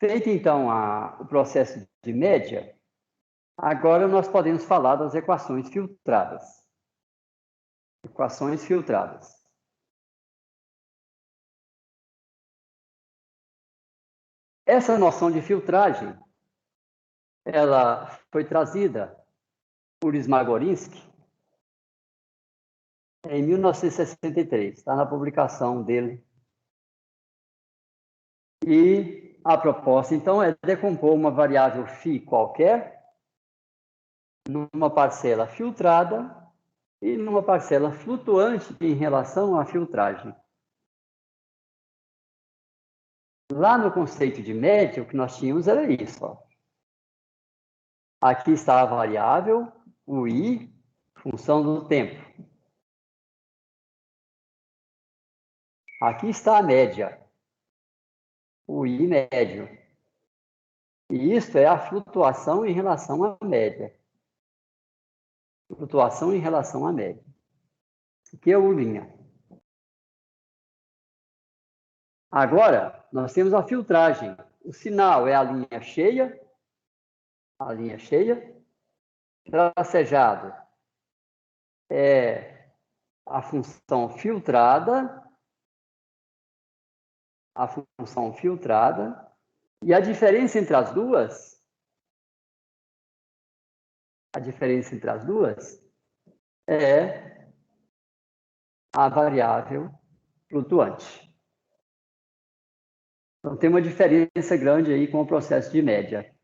Feito, então, o processo de média, agora nós podemos falar das equações filtradas. Equações filtradas. Essa noção de filtragem, ela foi trazida por Smagorinsky em 1963, está na publicação dele. E a proposta, então, é decompor uma variável φ qualquer numa parcela filtrada e numa parcela flutuante em relação à filtragem. Lá no conceito de média, o que nós tínhamos era isso. Ó. Aqui está a variável, o i, função do tempo. Aqui está a média, o i médio. E isso é a flutuação em relação à média. Flutuação em relação à média. Aqui é o U'. Agora, nós temos a filtragem. O sinal é a linha cheia, tracejado é a função filtrada, e a diferença entre as duas, é a variável flutuante. Então, tem uma diferença grande aí com o processo de média.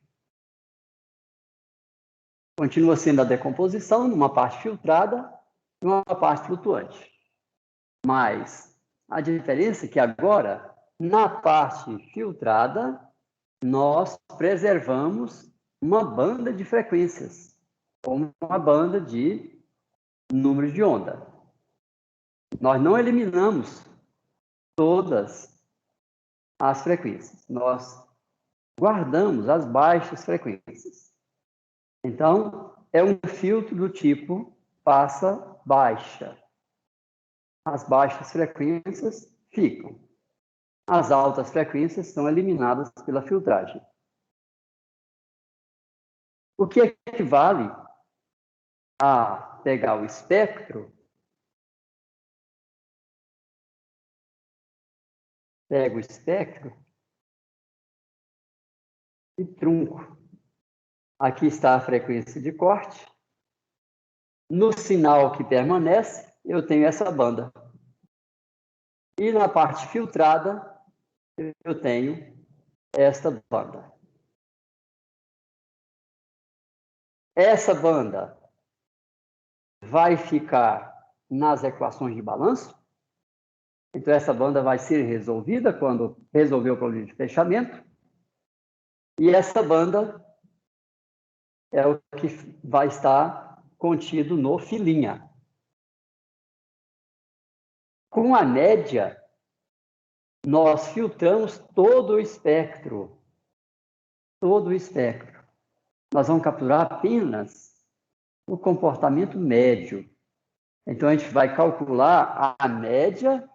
Continua sendo a decomposição numa parte filtrada e uma parte flutuante. Mas a diferença é que agora, na parte filtrada, nós preservamos uma banda de frequências, ou uma banda de números de onda. Nós não eliminamos todas as frequências, nós guardamos as baixas frequências. Então, é um filtro do tipo passa baixa. As baixas frequências ficam. As altas frequências são eliminadas pela filtragem. O que equivale a pegar o espectro, pego o espectro e trunco. Aqui está a frequência de corte. No sinal que permanece, eu tenho essa banda. E na parte filtrada, eu tenho esta banda. Essa banda vai ficar nas equações de balanço. Então, essa banda vai ser resolvida quando resolver o problema de fechamento. E essa banda é o que vai estar contido no filinha. Com a média, nós filtramos todo o espectro. Todo o espectro. Nós vamos capturar apenas o comportamento médio. Então, a gente vai calcular a média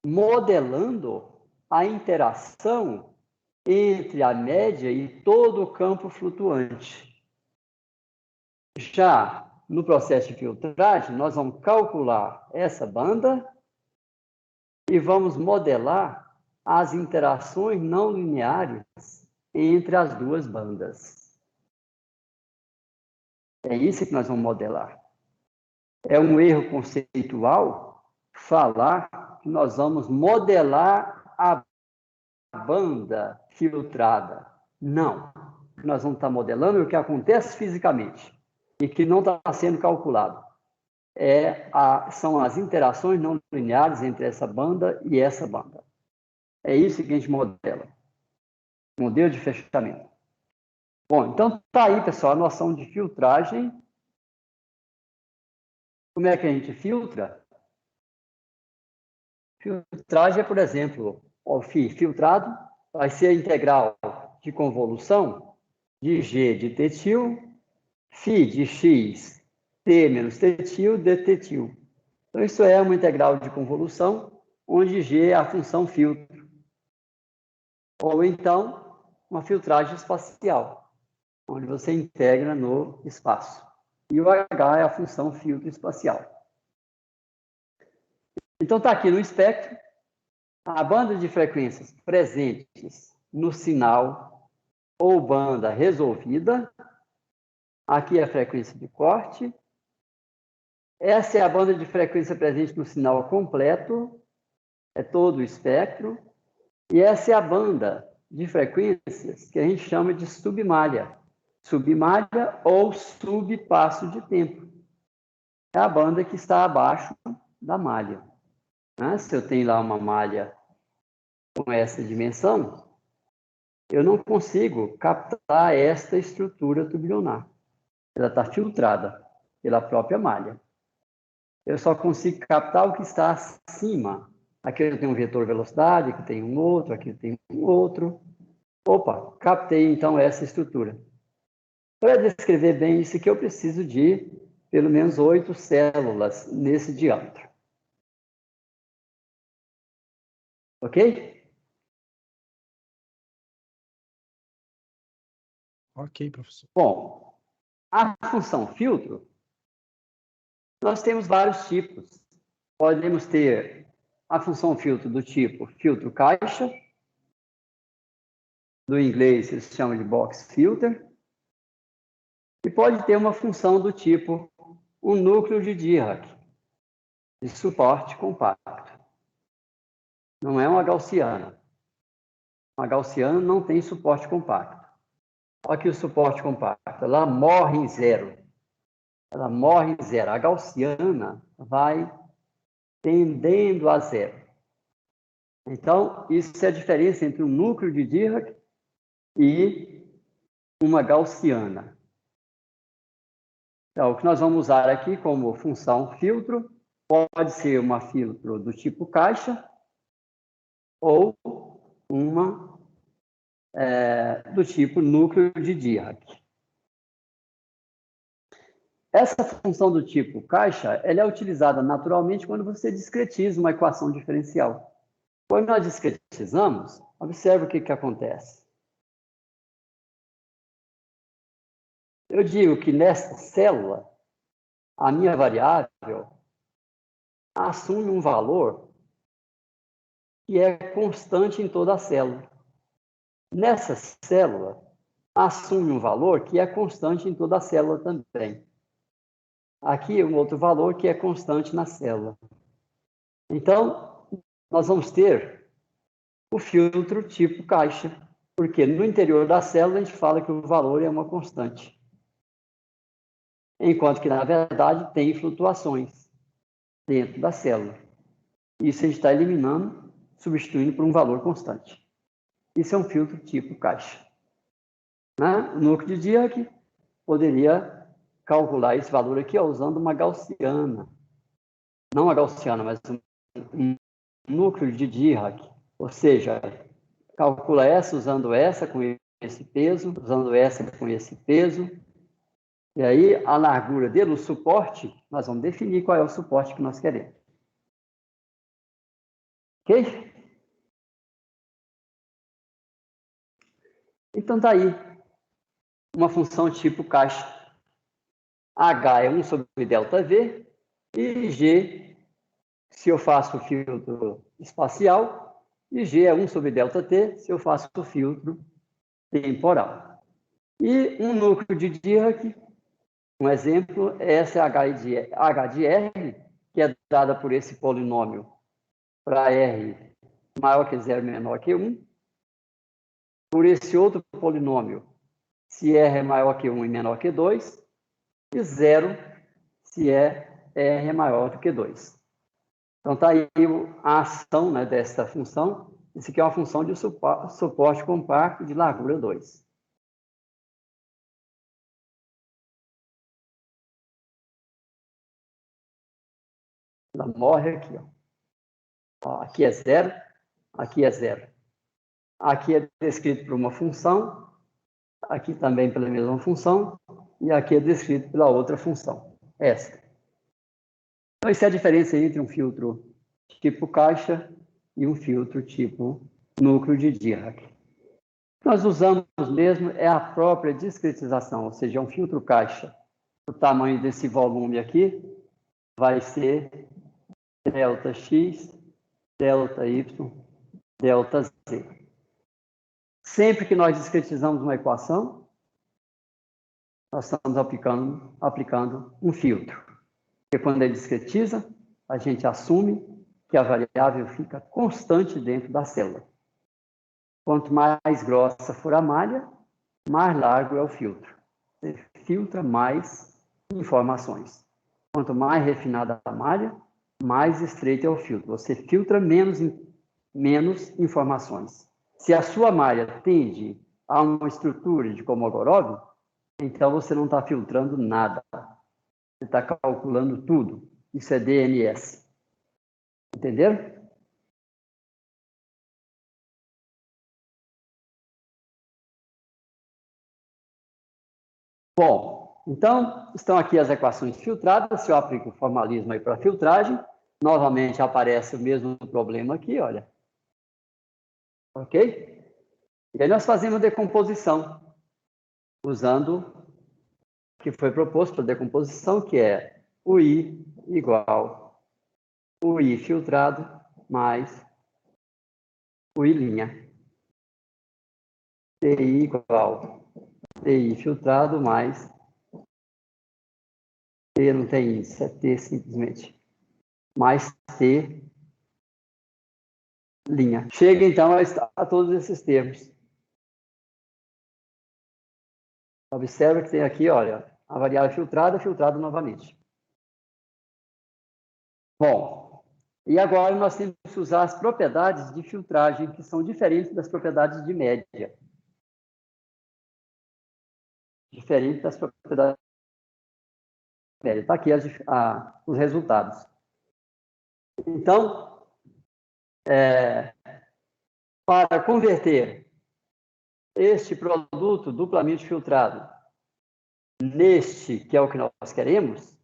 modelando a interação entre a média e todo o campo flutuante. Já no processo de filtragem, nós vamos calcular essa banda e vamos modelar as interações não lineares entre as duas bandas. É isso que nós vamos modelar. É um erro conceitual falar que nós vamos modelar a banda filtrada. Não. Nós vamos estar modelando o que acontece fisicamente e que não está sendo calculado. São as interações não lineares entre essa banda e essa banda. É isso que a gente modela. Modelo de fechamento. Bom, então está aí, pessoal, a noção de filtragem. Como é que a gente filtra? Filtragem é, por exemplo, o φ filtrado vai ser a integral de convolução de g de τ, φ de x, t menos τ, dt. Então, isso é uma integral de convolução, onde g é a função filtro. Ou então, uma filtragem espacial, onde você integra no espaço. E o H é a função filtro espacial. Então, está aqui no espectro a banda de frequências presentes no sinal ou banda resolvida. Aqui é a frequência de corte. Essa é a banda de frequência presente no sinal completo, é todo o espectro. E essa é a banda de frequências que a gente chama de submalha. Submalha ou subpasso de tempo. É a banda que está abaixo da malha. Se eu tenho lá uma malha com essa dimensão, eu não consigo captar esta estrutura tubular. Ela está filtrada pela própria malha. Eu só consigo captar o que está acima. Aqui eu tenho um vetor velocidade, aqui tem um outro, aqui tem um outro. Opa, captei então essa estrutura. Para descrever bem isso aqui, eu preciso de pelo menos 8 células nesse diâmetro. Ok? Ok, professor. Bom, a função filtro, nós temos vários tipos. Podemos ter a função filtro do tipo filtro caixa, do inglês eles chamam de box filter, e pode ter uma função do tipo um núcleo de Dirac, de suporte compacto. Não é uma gaussiana. Uma gaussiana não tem suporte compacto. Olha aqui o suporte compacto, ela morre em zero. Ela morre em zero. A gaussiana vai tendendo a zero. Então, isso é a diferença entre um núcleo de Dirac e uma gaussiana. Então, o que nós vamos usar aqui como função filtro pode ser uma filtro do tipo caixa ou uma do tipo núcleo de Dirac. Essa função do tipo caixa, ela é utilizada naturalmente quando você discretiza uma equação diferencial. Quando nós discretizamos, observe o que acontece. Eu digo que nesta célula, a minha variável assume um valor que é constante em toda a célula. Nessa célula, assume um valor que é constante em toda a célula também. Aqui um outro valor que é constante na célula. Então, nós vamos ter o filtro tipo caixa, porque no interior da célula a gente fala que o valor é uma constante. Enquanto que, na verdade, tem flutuações dentro da célula. Isso a gente está eliminando, substituindo por um valor constante. Isso é um filtro tipo caixa. O núcleo de Dirac poderia calcular esse valor aqui usando uma gaussiana. Não uma gaussiana, mas um núcleo de Dirac. Ou seja, calcula essa usando essa com esse peso, usando essa com esse peso. E aí, a largura dele, o suporte, nós vamos definir qual é o suporte que nós queremos. Ok? Então, tá aí uma função tipo caixa. H é 1 sobre ΔV e G, se eu faço o filtro espacial, e G é 1 sobre ΔT, se eu faço o filtro temporal. E um núcleo de Dirac, um exemplo, essa é H de R, que é dada por esse polinômio para R maior que 0, menor que 1, por esse outro polinômio, se R é maior que 1 e menor que 2, e 0 se R é maior do que 2. Então, está aí a ação dessa função. Isso aqui é uma função de suporte compacto de largura 2. Ela morre aqui. Aqui é 0, aqui é 0. Aqui é descrito por uma função, aqui também pela mesma função, e aqui é descrito pela outra função, essa. Então, essa é a diferença entre um filtro tipo caixa e um filtro tipo núcleo de Dirac. Nós usamos mesmo é a própria discretização, ou seja, um filtro caixa. O tamanho desse volume aqui vai ser ΔX, ΔY, ΔZ. Sempre que nós discretizamos uma equação, nós estamos aplicando um filtro. Porque quando ele discretiza, a gente assume que a variável fica constante dentro da célula. Quanto mais grossa for a malha, mais largo é o filtro. Você filtra mais informações. Quanto mais refinada a malha, mais estreito é o filtro. Você filtra menos informações. Se a sua malha tende a uma estrutura de Kolmogorov, então você não está filtrando nada. Você está calculando tudo. Isso é DNS. Entenderam? Bom, então, estão aqui as equações filtradas. Se eu aplico o formalismo aí para a filtragem, novamente aparece o mesmo problema aqui, olha. Ok? E aí nós fazemos decomposição, usando o que foi proposto para decomposição, que é o I igual o I filtrado mais o I'. TI igual TI filtrado mais T não tem índice, é T simplesmente, mais T'. Chega então a todos esses termos. Observa que tem aqui, olha, a variável filtrada novamente. Bom, e agora nós temos que usar as propriedades de filtragem, que são diferentes das propriedades de média. Diferente das propriedades de média. Está aqui os resultados. Então, para converter este produto duplamente filtrado neste, que é o que nós queremos,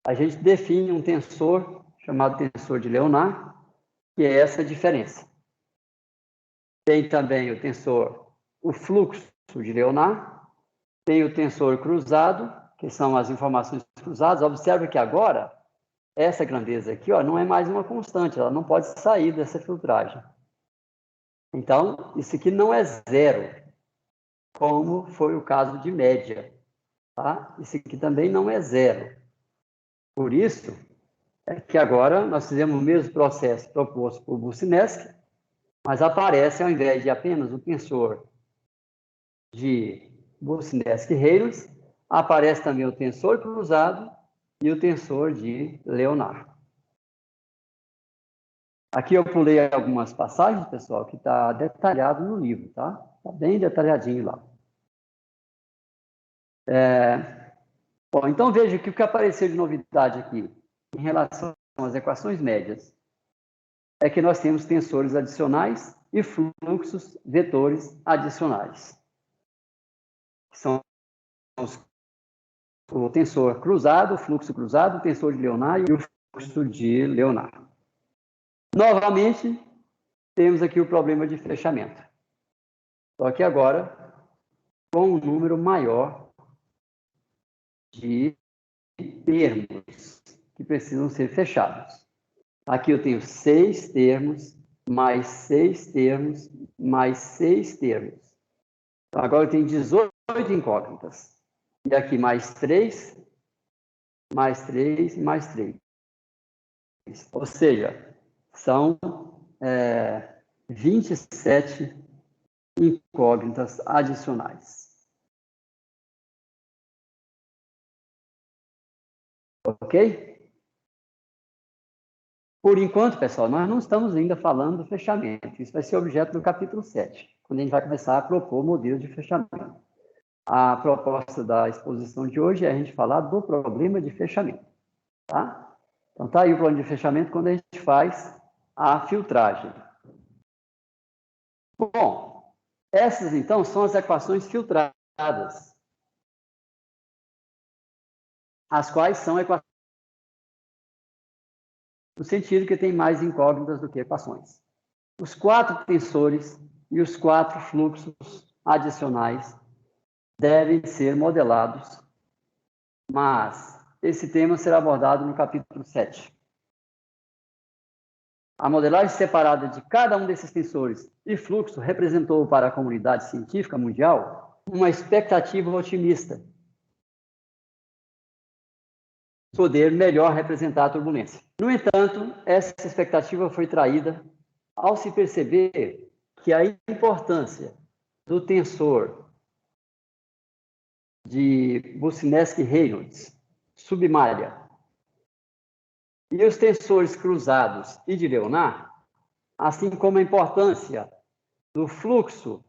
a gente define um tensor chamado tensor de Leonard, que é essa diferença. Tem também o tensor, o fluxo de Leonard, tem o tensor cruzado, que são as informações cruzadas. Observe que agora, essa grandeza aqui, ó, não é mais uma constante, ela não pode sair dessa filtragem. Então, isso aqui não é zero, como foi o caso de média. Tá? Isso aqui também não é zero. Por isso, é que agora nós fizemos o mesmo processo proposto por Boussinesq, mas aparece, ao invés de apenas o tensor de Boussinesq-Reynolds, aparece também o tensor cruzado e o tensor de Leonard. Aqui eu pulei algumas passagens, pessoal, que está detalhado no livro, tá? Está bem detalhadinho lá. Bom, então veja que o que apareceu de novidade aqui, em relação às equações médias, é que nós temos tensores adicionais e fluxos vetores adicionais. São o tensor cruzado, o fluxo cruzado, o tensor de Leonard e o fluxo de Leonard. Novamente, temos aqui o problema de fechamento. Só que agora, com um número maior de termos que precisam ser fechados. Aqui eu tenho 6 termos, mais 6 termos, mais 6 termos. Então, agora eu tenho 18 incógnitas. E aqui mais 3, mais 3 e mais 3. Ou seja, são 27 incógnitas adicionais. Ok? Por enquanto, pessoal, nós não estamos ainda falando do fechamento. Isso vai ser objeto do capítulo 7, quando a gente vai começar a propor modelos de fechamento. A proposta da exposição de hoje é a gente falar do problema de fechamento. Tá? Então, tá aí o problema de fechamento quando a gente faz a filtragem. Bom, essas, então, são as equações filtradas, as quais são equações no sentido que tem mais incógnitas do que equações. Os 4 tensores e os 4 fluxos adicionais devem ser modelados, mas esse tema será abordado no capítulo 7. A modelagem separada de cada um desses tensores e fluxo representou para a comunidade científica mundial uma expectativa otimista, poder melhor representar a turbulência. No entanto, essa expectativa foi traída ao se perceber que a importância do tensor de Boussinesq-Reynolds, submalha, e os tensores cruzados e de Leonard, assim como a importância do fluxo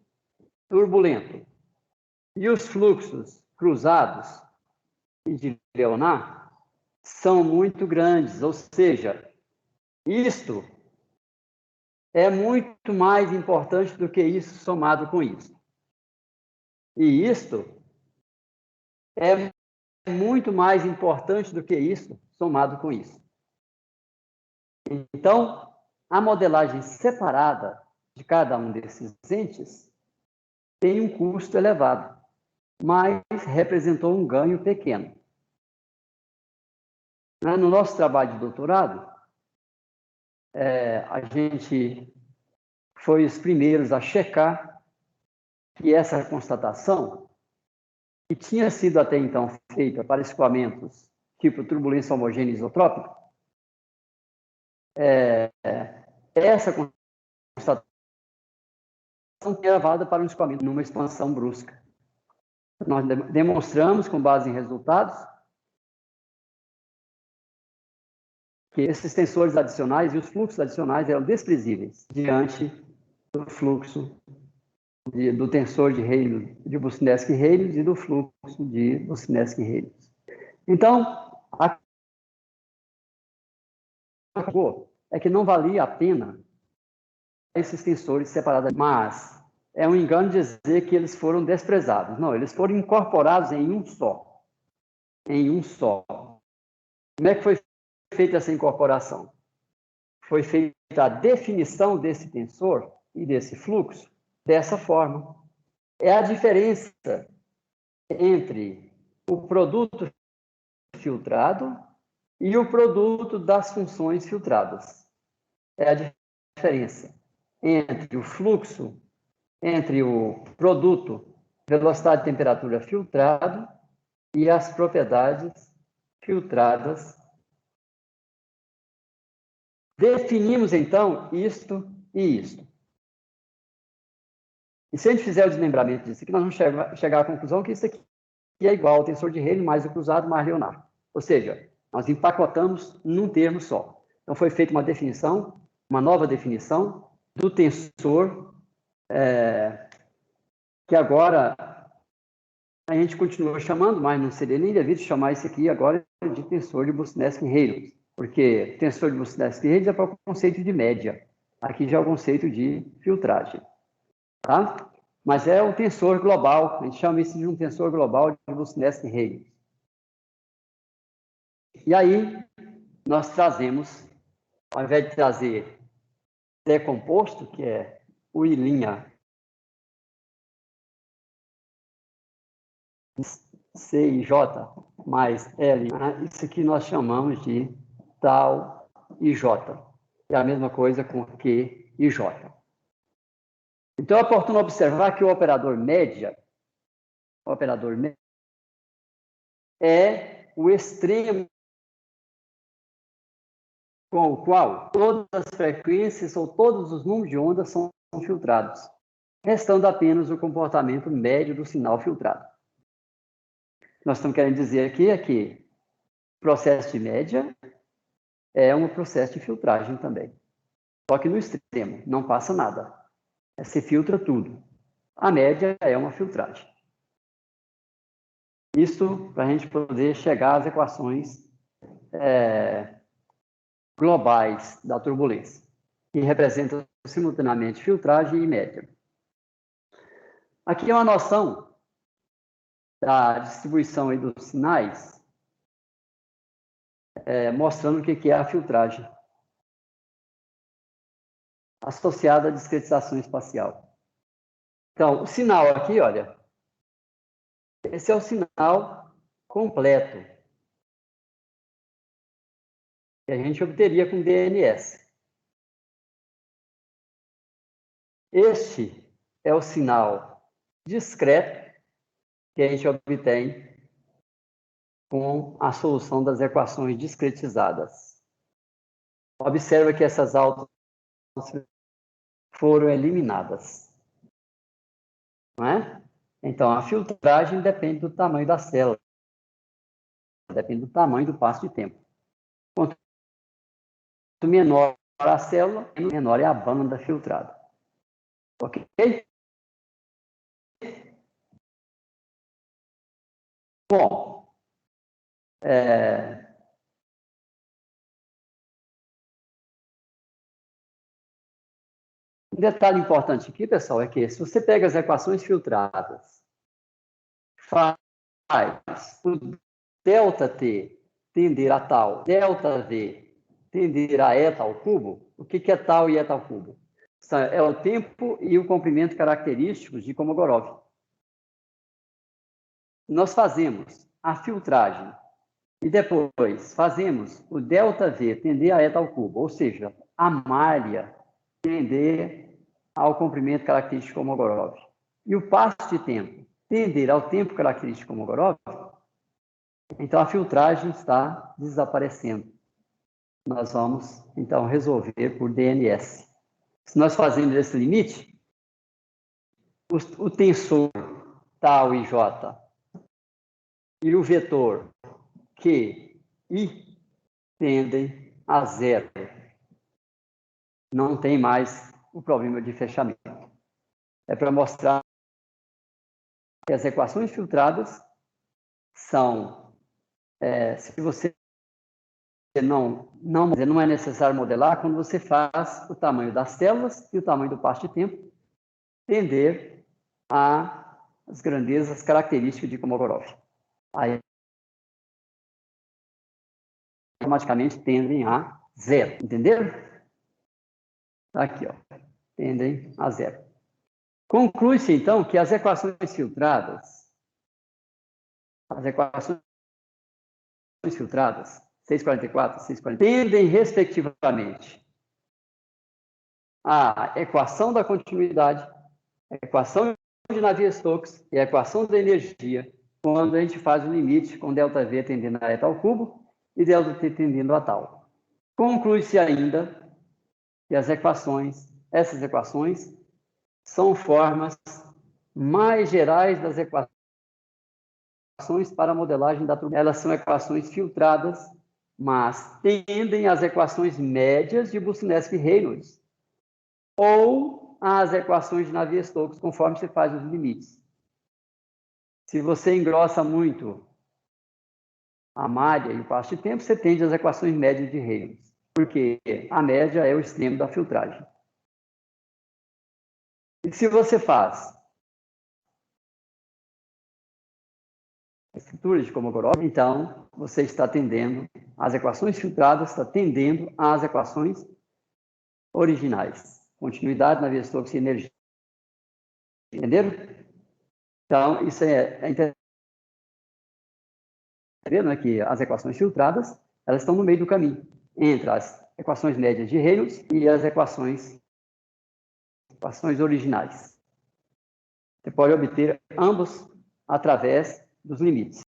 turbulento e os fluxos cruzados e de Leonard, são muito grandes, ou seja, isto é muito mais importante do que isso somado com isso. E isto é muito mais importante do que isso somado com isso. Então, a modelagem separada de cada um desses entes tem um custo elevado, mas representou um ganho pequeno. No nosso trabalho de doutorado, a gente foi os primeiros a checar que essa constatação, que tinha sido até então feita para escoamentos tipo turbulência homogênea isotrópica, essa constatação é levada para um escoamento numa expansão brusca. Nós demonstramos, com base em resultados, que esses tensores adicionais e os fluxos adicionais eram desprezíveis diante do fluxo do tensor de Reynolds, de Boussinesq-Reynolds e do fluxo de Boussinesq-Reynolds. Então, a é que não valia a pena esses tensores separados, mas é um engano dizer que eles foram desprezados. Não, eles foram incorporados em um só. Em um só. Como é que foi feita essa incorporação? Foi feita a definição desse tensor e desse fluxo dessa forma. É a diferença entre o produto filtrado e o produto das funções filtradas. É a diferença entre o fluxo, entre o produto, velocidade e temperatura filtrado e as propriedades filtradas. Definimos, então, isto e isto. E se a gente fizer o desmembramento disso aqui, nós vamos chegar à conclusão que isso aqui é igual ao tensor de Rayleigh mais o cruzado mais Leonard. Ou seja, nós empacotamos num termo só. Então, foi feita uma definição, uma nova definição do tensor, que agora a gente continua chamando, mas não seria nem devido chamar isso aqui agora de tensor de Boussinesq-Reynolds, porque tensor de Boussinesq-Reynolds é para o conceito de média. Aqui já é o conceito de filtragem. Tá? Mas é um tensor global, a gente chama isso de um tensor global de Boussinesq-Reynolds. E aí, nós trazemos, ao invés de trazer decomposto, que é o I' C e J mais L, isso aqui nós chamamos de tal e J. É a mesma coisa com Q e J. Então, é oportuno observar que o operador média é o extremo com o qual todas as frequências ou todos os números de ondas são filtrados, restando apenas o comportamento médio do sinal filtrado. Nós estamos querendo dizer aqui é que o processo de média é um processo de filtragem também. Só que no extremo, não passa nada. Você filtra tudo. A média é uma filtragem. Isso para a gente poder chegar às equações globais da turbulência, que representam simultaneamente filtragem e média. Aqui é uma noção da distribuição aí dos sinais, mostrando o que é a filtragem associada à discretização espacial. Então, o sinal aqui, olha, esse é o sinal completo que a gente obteria com DNS. Este é o sinal discreto que a gente obtém com a solução das equações discretizadas. Observa que essas altas foram eliminadas. Não é? Então, a filtragem depende do tamanho da célula, depende do tamanho do passo de tempo. Quanto menor a célula, menor é a banda filtrada. Ok? Bom, um detalhe importante aqui, pessoal, é que se você pega as equações filtradas, faz o ΔT tender a tal, ΔV tender a eta ao cubo, o que é tal e eta ao cubo? É o tempo e o comprimento característicos de Kolmogorov. Nós fazemos a filtragem e depois fazemos o ΔV tender a eta ao cubo, ou seja, a malha tender ao comprimento característico de Kolmogorov. E o passo de tempo tender ao tempo característico de Kolmogorov, então a filtragem está desaparecendo. Nós vamos, então, resolver por DNS. Se nós fazemos esse limite, o tensor tau e j e o vetor q, i tendem a zero. Não tem mais o problema de fechamento. É para mostrar que as equações filtradas são, se você não é necessário modelar, quando você faz o tamanho das células e o tamanho do passo de tempo tender às grandezas características de Kolmogorov. Aí, automaticamente tendem a zero, entenderam? Aqui, ó, tendem a zero. Conclui-se, então, que as equações filtradas, 644, 640, tendem, respectivamente, à equação da continuidade, a equação de Navier-Stokes e a equação da energia, quando a gente faz o limite com ΔV tendendo a eta ao cubo e ΔT tendendo a tal. Conclui-se ainda que essas equações, são formas mais gerais das equações para a modelagem da turbina. Elas são equações filtradas, mas tendem às equações médias de Boussinesq-Reynolds ou às equações de Navier-Stokes, conforme você faz os limites. Se você engrossa muito a malha e o passo de tempo, você tende às equações médias de Reynolds, porque a média é o extremo da filtragem. E se você faz estruturas de Kolmogorov, então você está tendendo, as equações filtradas está tendendo às equações originais. Continuidade, Navier-Stokes e energia. Entenderam? Então, isso é interessante, né, que as equações filtradas, elas estão no meio do caminho, entre as equações médias de Reynolds e as equações originais. Você pode obter ambos através dos limites.